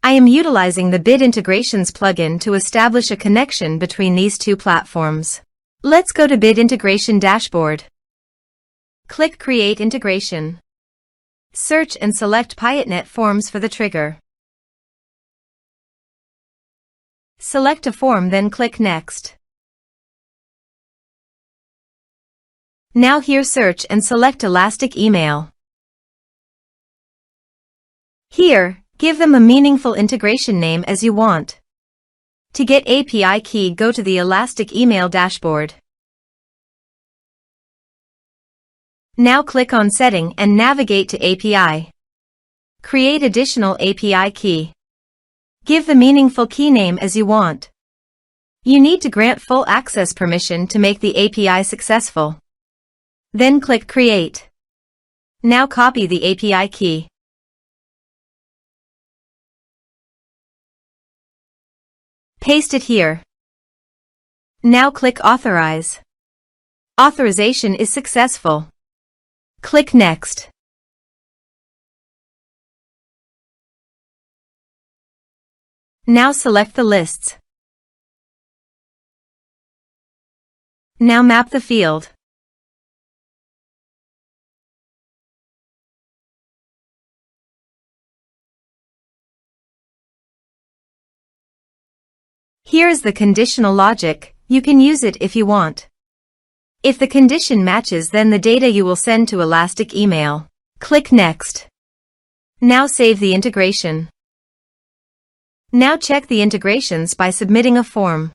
I am utilizing the Bid Integrations plugin to establish a connection between these two platforms. Let's go to Bid Integration Dashboard. Click Create Integration. Search and select Piotnet Forms for the trigger. Select a form, then click Next. Now here search and select Elastic Email. Here, give them a meaningful integration name as you want. To get API key, go to the Elastic Email dashboard. Now click on Setting and navigate to API. Create additional API key. Give the meaningful key name as you want. You need to grant full access permission to make the API successful. Then click Create. Now copy the API key. Paste it here. Now click Authorize. Authorization is successful. Click Next. Now select the lists. Now map the field. Here is the conditional logic. You can use it if you want. If the condition matches, then the data you will send to Elastic Email. Click Next. Now save the integration. Now check the integrations by submitting a form.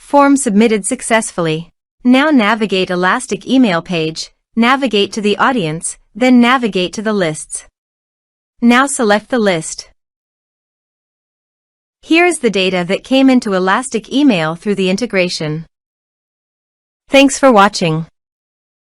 Form submitted successfully. Now navigate Elastic Email page, navigate to the audience, then navigate to the lists. Now select the list. Here is the data that came into Elastic Email through the integration. Thanks for watching.